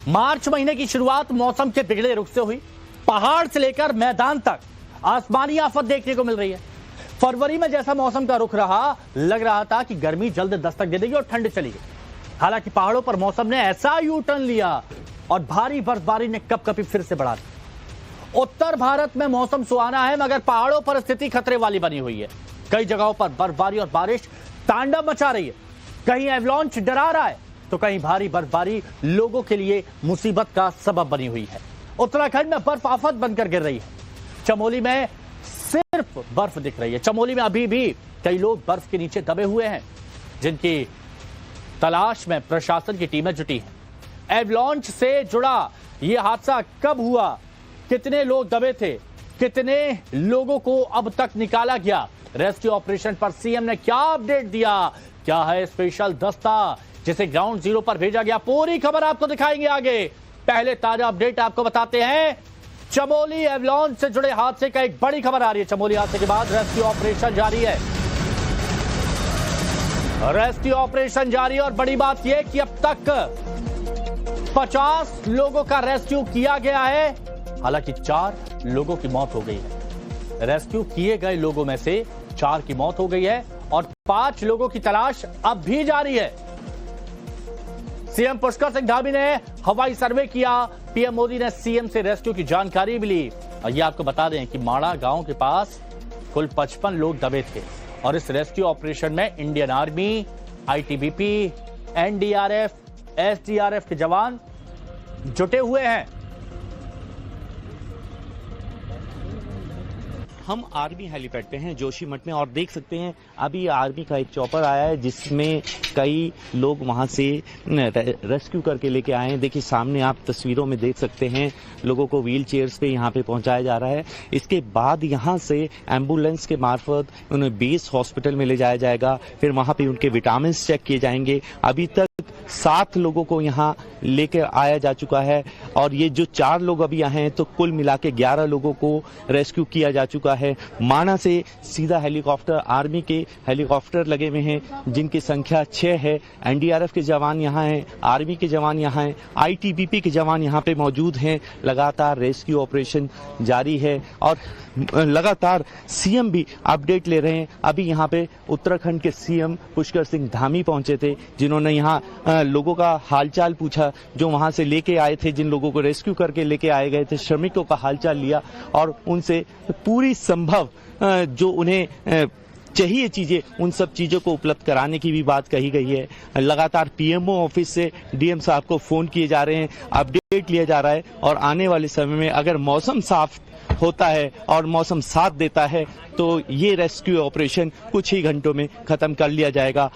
मार्च महीने की शुरुआत मौसम के बिगड़े रुख से हुई। पहाड़ से लेकर मैदान तक आसमानी आफत देखने को मिल रही है। फरवरी में जैसा मौसम का रुख रहा, लग रहा था कि गर्मी जल्द दस्तक दे देगी और ठंड चली गई। हालांकि पहाड़ों पर मौसम ने ऐसा यू टर्न लिया और भारी बर्फबारी ने कपकपी फिर से बढ़ा दी। उत्तर भारत में मौसम सुहाना है, मगर पहाड़ों पर स्थिति खतरे वाली बनी हुई है। कई जगहों पर बर्फबारी और बारिश तांडव मचा रही है। कहीं एवलांच डरा रहा है तो कहीं भारी बर्फबारी लोगों के लिए मुसीबत का सबब बनी हुई है। उत्तराखंड में बर्फ आफत बनकर गिर रही है। चमोली में सिर्फ बर्फ दिख रही है। चमोली में अभी भी कई लोग बर्फ के नीचे दबे हुए हैं, जिनकी तलाश में प्रशासन की टीमें जुटी हैं। एवलांच से जुड़ा यह हादसा कब हुआ, कितने लोग दबे थे, कितने लोगों को अब तक निकाला गया, रेस्क्यू ऑपरेशन पर सीएम ने क्या अपडेट दिया, क्या है स्पेशल दस्ता जिसे ग्राउंड जीरो पर भेजा गया, पूरी खबर आपको दिखाएंगे आगे। पहले ताजा अपडेट आपको बताते हैं। चमोली एवलांच से जुड़े हादसे का एक बड़ी खबर आ रही है। चमोली हादसे के बाद रेस्क्यू ऑपरेशन जारी है। रेस्क्यू ऑपरेशन जारी और बड़ी बात यह कि अब तक 50 लोगों का रेस्क्यू किया गया है। हालांकि 4 लोगों की मौत हो गई है। रेस्क्यू किए गए लोगों में से 4 की मौत हो गई है और 5 लोगों की तलाश अब भी जारी है। सीएम पुष्कर सिंह धामी ने हवाई सर्वे किया। पीएम मोदी ने सीएम से रेस्क्यू की जानकारी भी ली। और ये आपको बता दें कि माड़ा गांव के पास कुल 55 लोग दबे थे और इस रेस्क्यू ऑपरेशन में Indian army, ITBP, NDRF, SDRF के जवान जुटे हुए हैं। हम आर्मी हेलीपैड पे हैं जोशीमठ में और देख सकते हैं अभी आर्मी का एक चॉपर आया है जिसमें कई लोग वहां से रेस्क्यू करके लेके आए हैं। देखिए सामने आप तस्वीरों में देख सकते हैं लोगों को व्हील चेयर्स पे यहाँ पे पहुंचाया जा रहा है। इसके बाद यहाँ से एम्बुलेंस के मार्फत उन्हें बेस हॉस्पिटल में ले जाया जाएगा, फिर वहां पे उनके विटामिन चेक किए जाएंगे। अभी तक 7 लोगों को यहाँ लेकर आया जा चुका है और ये जो 4 लोग अभी आए हैं तो कुल मिला के 11 लोगों को रेस्क्यू किया जा चुका है। माना से सीधा हेलीकॉप्टर, आर्मी के हेलीकॉप्टर लगे हुए हैं जिनकी संख्या 6 है। एनडीआरएफ के जवान यहाँ हैं, आर्मी के जवान यहाँ हैं, आईटीबीपी के जवान यहाँ पे मौजूद हैं। लगातार रेस्क्यू ऑपरेशन जारी है और लगातार सीएम भी अपडेट ले रहे हैं। अभी यहाँ पे उत्तराखंड के सीएम पुष्कर सिंह धामी पहुंचे थे, जिन्होंने यहाँ लोगों का हालचाल पूछा, जो वहां से लेके आए थे, जिन लोगों को रेस्क्यू करके लेके आए गए थे, श्रमिकों का हालचाल लिया और उनसे पूरी संभव जो उन्हें चाहिए चीजें, उन सब चीजों को उपलब्ध कराने की भी बात कही गई है। लगातार पीएमओ ऑफिस से डीएम साहब को फोन किए जा रहे हैं, अपडेट लिया जा रहा है और आने वाले समय में अगर मौसम साफ होता है और मौसम साथ देता है तो ये रेस्क्यू ऑपरेशन कुछ ही घंटों में खत्म कर लिया जाएगा।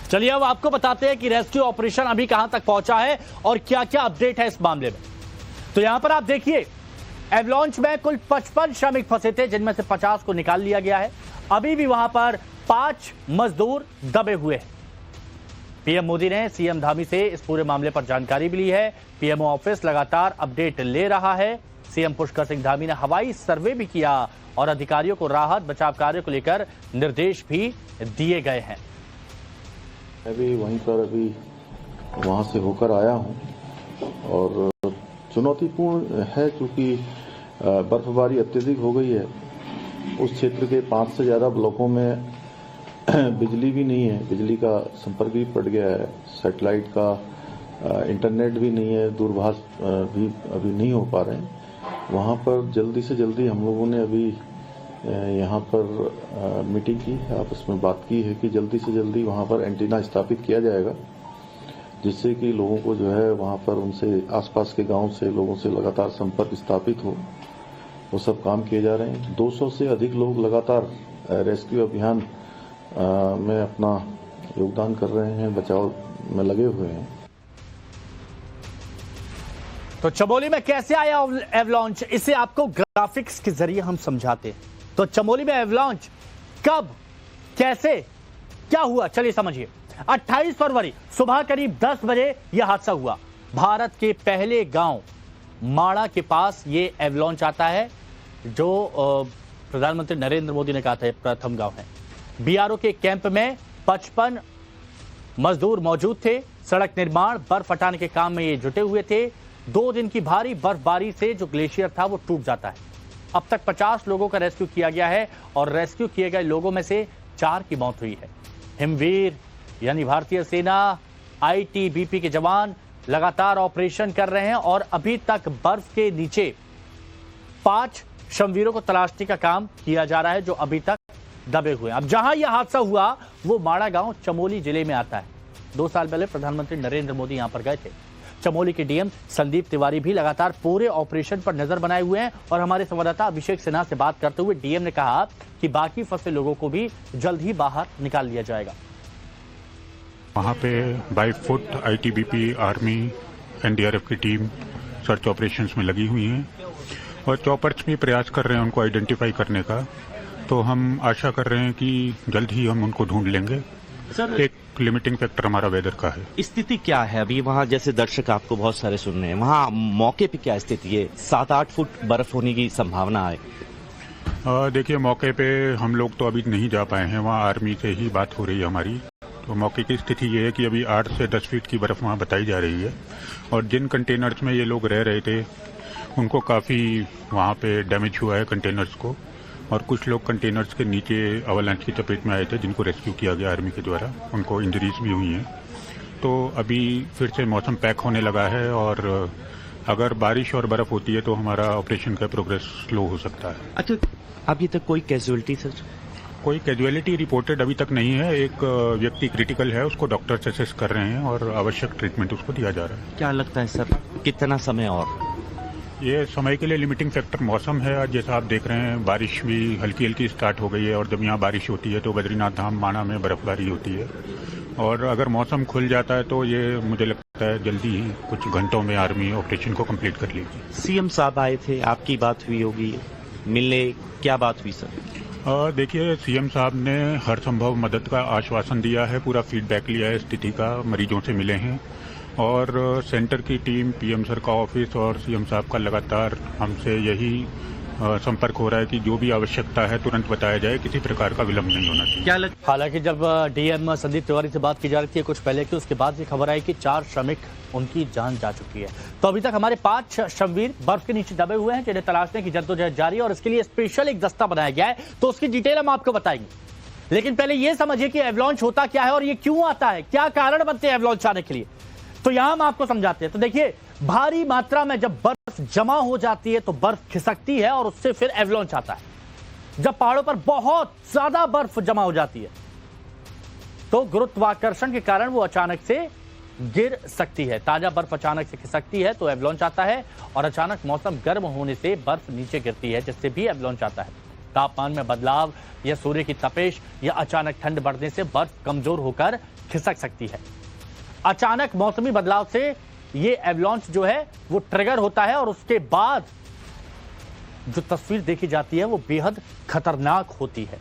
चलिए अब आपको बताते हैं कि रेस्क्यू ऑपरेशन अभी कहां तक पहुंचा है और क्या क्या अपडेट है इस मामले में। तो यहां पर आप देखिए, एवलांच में कुल 55 श्रमिक फंसे थे, जिनमें से 50 को निकाल लिया गया है। अभी भी वहां पर 5 मजदूर दबे हुए हैं। पीएम मोदी ने सीएम धामी से इस पूरे मामले पर जानकारी भी ली है। पीएमओ ऑफिस लगातार अपडेट ले रहा है। सीएम पुष्कर सिंह धामी ने हवाई सर्वे भी किया और अधिकारियों को राहत बचाव कार्य को लेकर निर्देश भी दिए गए हैं। अभी वहीं पर वहां से होकर आया हूं और चुनौतीपूर्ण है क्योंकि बर्फबारी अत्यधिक हो गई है। उस क्षेत्र के 5 से ज्यादा ब्लॉकों में बिजली भी नहीं है, बिजली का संपर्क भी कट गया है, सैटेलाइट का इंटरनेट भी नहीं है, दूरभाष भी अभी नहीं हो पा रहे हैं। वहां पर जल्दी से जल्दी हम लोगों ने अभी यहाँ पर मीटिंग की, आपस में बात की है कि जल्दी से जल्दी वहाँ पर एंटीना स्थापित किया जाएगा, जिससे कि लोगों को जो है वहाँ पर उनसे आसपास के गांव से लोगों से लगातार संपर्क स्थापित हो। वो सब काम किए जा रहे हैं। 200 से अधिक लोग लगातार रेस्क्यू अभियान में अपना योगदान कर रहे हैं, बचाव में लगे हुए हैं। तो चमोली में कैसे आया एवलांच, इसे आपको ग्राफिक्स के जरिए हम समझाते हैं। तो चमोली में एवलांच कब, कैसे, क्या हुआ, चलिए समझिए। 28 फरवरी सुबह करीब 10 बजे यह हादसा हुआ। भारत के पहले गांव माड़ा के पास ये एवलांच आता है, जो प्रधानमंत्री नरेंद्र मोदी ने कहा था प्रथम गांव है। बीआरओ के कैंप में 55 मजदूर मौजूद थे। सड़क निर्माण, बर्फ हटाने के काम में ये जुटे हुए थे। 2 दिन की भारी बर्फबारी से जो ग्लेशियर था वो टूट जाता है। अब तक 50 लोगों का रेस्क्यू किया गया है और रेस्क्यू किए गए लोगों में से 4 की मौत हुई है। हिमवीर यानी भारतीय सेना, आईटीबीपी के जवान लगातार ऑपरेशन कर रहे हैं और अभी तक बर्फ के नीचे 5 शववीरों को तलाशने का काम किया जा रहा है जो अभी तक दबे हुए हैं। अब जहां यह हादसा हुआ वो माड़ा गांव चमोली जिले में आता है। 2 साल पहले प्रधानमंत्री नरेंद्र मोदी यहां पर गए थे। चमोली के डीएम संदीप तिवारी भी लगातार पूरे ऑपरेशन पर नजर बनाए हुए हैं और हमारे संवाददाता अभिषेक सिन्हा से बात करते हुए डीएम ने कहा कि बाकी फंसे लोगों को भी जल्द ही बाहर निकाल लिया जाएगा। वहाँ पे by foot ITBP, army, NDRF की टीम सर्च ऑपरेशंस में लगी हुई हैं और चॉपर्स भी प्रयास कर रहे हैं उनको आइडेंटिफाई करने का। तो हम आशा कर रहे हैं कि जल्द ही हम उनको ढूंढ लेंगे। सर, एक लिमिटिंग फैक्टर हमारा वेदर का है। स्थिति क्या है अभी वहाँ? जैसे दर्शक आपको बहुत सारे सुन रहे हैं, वहाँ मौके पे क्या स्थिति है? 7-8 फुट बर्फ होने की संभावना है। देखिए, मौके पे हम लोग तो अभी नहीं जा पाए हैं। वहाँ आर्मी से ही बात हो रही है हमारी। तो मौके की स्थिति ये है कि अभी 8 से 10 फीट की बर्फ वहाँ बताई जा रही है और जिन कंटेनर्स में ये लोग रह रहे थे उनको काफ़ी वहाँ पे डैमेज हुआ है कंटेनर्स को, और कुछ लोग कंटेनर्स के नीचे अवलांच की चपेट में आए थे जिनको रेस्क्यू किया गया आर्मी के द्वारा। उनको इंजरीज भी हुई हैं। तो अभी फिर से मौसम पैक होने लगा है और अगर बारिश और बर्फ होती है तो हमारा ऑपरेशन का प्रोग्रेस स्लो हो सकता है। अच्छा, अभी तक कोई कैजुअलिटी सर? कोई कैजुअलिटी रिपोर्टेड अभी तक नहीं है। एक व्यक्ति क्रिटिकल है, उसको डॉक्टर्स असेस कर रहे हैं और आवश्यक ट्रीटमेंट उसको दिया जा रहा है। क्या लगता है सर, कितना समय और? ये समय के लिए लिमिटिंग फैक्टर मौसम है। आज जैसा आप देख रहे हैं बारिश भी हल्की हल्की स्टार्ट हो गई है और जब यहाँ बारिश होती है तो बद्रीनाथ धाम माना में बर्फबारी होती है और अगर मौसम खुल जाता है तो ये मुझे लगता है जल्दी ही कुछ घंटों में आर्मी ऑपरेशन को कंप्लीट कर लेगी। सीएम साहब आए थे, आपकी बात हुई होगी मिलने, क्या बात हुई सर? देखिए, सीएम साहब ने हर संभव मदद का आश्वासन दिया है, पूरा फीडबैक लिया है स्थिति का, मरीजों से मिले हैं और सेंटर की टीम, पीएम सर का ऑफिस और सीएम साहब का लगातार हमसे यही संपर्क हो रहा है कि जो भी आवश्यकता है तुरंत बताया जाए, किसी प्रकार का विलंब नहीं होना चाहिए। हालांकि जब डीएम संदीप तिवारी से बात की जा रही थी कुछ पहले की, उसके बाद ये खबर आई कि 4 श्रमिक उनकी जान जा चुकी है। तो अभी तक हमारे 5 शववीर बर्फ के नीचे दबे हुए हैं जिन्हें तलाशने की जद्दोजहद जारी है और इसके लिए स्पेशल एक दस्ता बनाया गया है। तो उसकी डिटेल हम आपको बताएंगे, लेकिन पहले यह समझिए कि एवलांच होता क्या है और ये क्यों आता है, क्या कारण बनते हैं एवलांच आने के लिए। तो यहां हम आपको समझाते हैं। तो देखिए, भारी मात्रा में जब बर्फ जमा हो जाती है तो बर्फ खिसकती है और उससे फिर एवलांच आता है। जब पहाड़ों पर बहुत ज्यादा बर्फ जमा हो जाती है तो गुरुत्वाकर्षण के कारण वो अचानक से गिर सकती है। ताजा बर्फ अचानक से खिसकती है तो एवलांच आता है और अचानक मौसम गर्म होने से बर्फ नीचे गिरती है जिससे भी एवलांच आता है। तापमान में बदलाव या सूर्य की तपिश या अचानक ठंड बढ़ने से बर्फ कमजोर होकर खिसक सकती है। अचानक मौसमी बदलाव से ये एवलांच जो है वो ट्रिगर होता है और उसके बाद जो तस्वीर देखी जाती है वो बेहद खतरनाक होती है।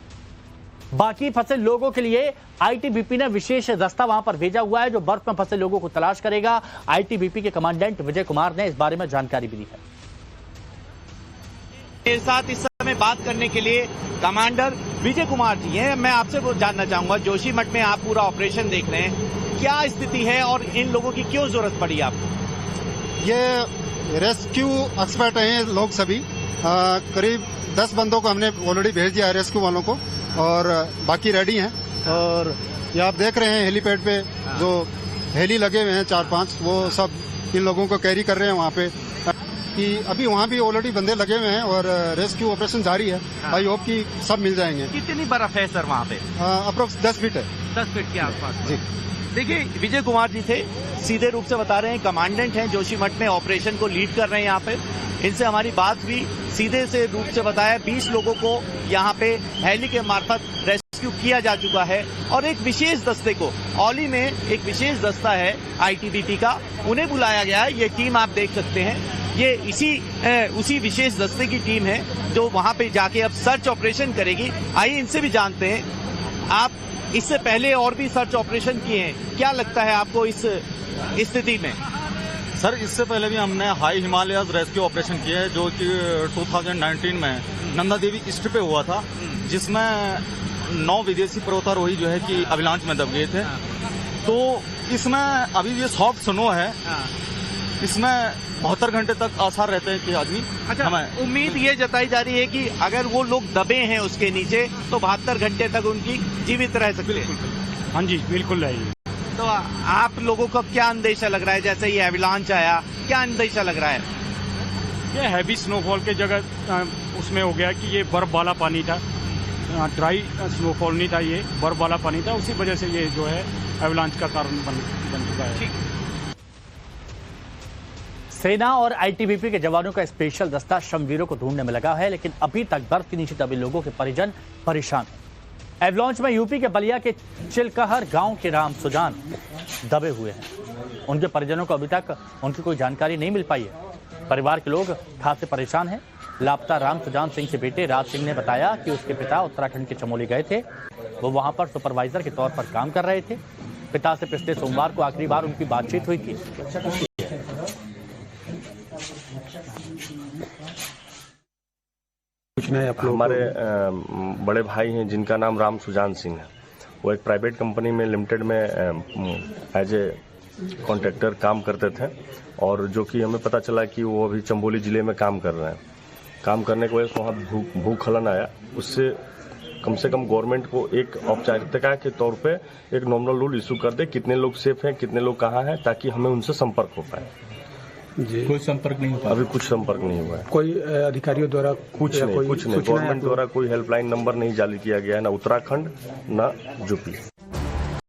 बाकी फंसे लोगों के लिए आईटीबीपी ने विशेष दस्ता वहां पर भेजा हुआ है जो बर्फ में फंसे लोगों को तलाश करेगा। आईटीबीपी के कमांडेंट विजय कुमार ने इस बारे में जानकारी भी दी है। मेरे साथ इस समय बात करने के लिए कमांडर विजय कुमार जी हैं। मैं आपसे वो जानना चाहूंगा, जोशीमठ में आप पूरा ऑपरेशन देख रहे हैं, क्या स्थिति है और इन लोगों की क्यों जरूरत पड़ी आपको? ये रेस्क्यू एक्सपर्ट हैं लोग सभी। करीब 10 बंदों को हमने ऑलरेडी भेज दिया है रेस्क्यू वालों को और बाकी रेडी हैं। और ये आप देख रहे हैं हेलीपैड पे जो हेली लगे हुए हैं 4-5, वो सब इन लोगों को कैरी कर रहे हैं वहाँ पे। कि अभी वहाँ भी ऑलरेडी बंदे लगे हुए हैं और रेस्क्यू ऑपरेशन जारी है। आई होप कि सब मिल जाएंगे। कितनी बर्फ है सर वहाँ पे? अप्रोक्स 10 फीट है। 10 फीट के आसपास जी। देखिए, विजय कुमार जी थे, सीधे रूप से बता रहे हैं, कमांडेंट हैं जोशीमठ में, ऑपरेशन को लीड कर रहे हैं यहाँ पे। इनसे हमारी बात हुई, सीधे से रूप से बताया 20 लोगों को यहाँ पे हेली के मार्फत रेस्क्यू किया जा चुका है और एक विशेष दस्ते को, औली में एक विशेष दस्ता है आईटीबीपी का, उन्हें बुलाया गया है। ये टीम आप देख सकते हैं, ये उसी विशेष दस्ते की टीम है जो वहां पे जाके अब सर्च ऑपरेशन करेगी। आइए इनसे भी जानते हैं, आप इससे पहले और भी सर्च ऑपरेशन किए हैं, क्या लगता है आपको इस स्थिति में? सर, इससे पहले भी हमने हाई हिमालयाज रेस्क्यू ऑपरेशन किया है जो कि 2019 में नंदा देवी ईस्ट पे हुआ था, जिसमें 9 विदेशी पर्वतारोही जो है कि अवलांच में दब गए थे। तो इसमें अभी ये सॉफ्ट स्नो है, इसमें 72 घंटे तक आसार रहते हैं कि आदमी। अच्छा, हमें उम्मीद ये जताई जा रही है कि अगर वो लोग दबे हैं उसके नीचे तो 72 घंटे तक उनकी जीवित रह सकते हैं। हाँ जी, बिल्कुल रहेगी। तो आप लोगों को क्या अंदेशा लग रहा है, जैसे ये एविलांच आया, क्या अंदेशा लग रहा है? ये हैवी स्नोफॉल के जगह उसमें हो गया कि ये बर्फ वाला पानी था, ड्राई स्नोफॉल नहीं था, ये बर्फ वाला पानी था, उसी वजह से ये जो है एवलांच का कारण बन चुका है। सेना और आईटीबीपी के जवानों का स्पेशल दस्ता श्रमवीरों को ढूंढने में लगा है, लेकिन अभी तक बर्फ के नीचे दबे लोगों के परिजन परेशान हैं। एवलांच में यूपी के बलिया के चिलकहर गांव के राम सुजान दबे हुए हैं। उनके परिजनों को अभी तक उनकी कोई जानकारी नहीं मिल पाई है। परिवार के लोग खासे परेशान हैं। लापता राम सुजान सिंह के बेटे राज सिंह ने बताया कि उसके पिता उत्तराखंड के चमोली गए थे। वो वहां पर सुपरवाइजर के तौर पर काम कर रहे थे। पिता से पिछले सोमवार को आखिरी बार उनकी बातचीत हुई थी। हमारे बड़े भाई हैं जिनका नाम राम सुजान सिंह है। वो एक प्राइवेट कंपनी में लिमिटेड में एज ए कॉन्ट्रैक्टर काम करते थे, और जो कि हमें पता चला कि वो अभी चंबोली जिले में काम कर रहे हैं। काम करने की वजह से वहाँ भूखलन आया। उससे कम से कम गवर्नमेंट को एक औपचारिकता के तौर पे एक नॉमिनल रूल इशू कर दे, कितने लोग सेफ हैं, कितने लोग कहाँ हैं, ताकि हमें उनसे संपर्क हो पाए। जी, कोई संपर्क नहीं हुआ? अभी कुछ संपर्क नहीं हुआ है। कोई अधिकारियों द्वारा कुछ नहीं, गवर्नमेंट द्वारा कोई हेल्पलाइन नंबर नहीं जारी किया गया है, ना उत्तराखंड ना यूपी।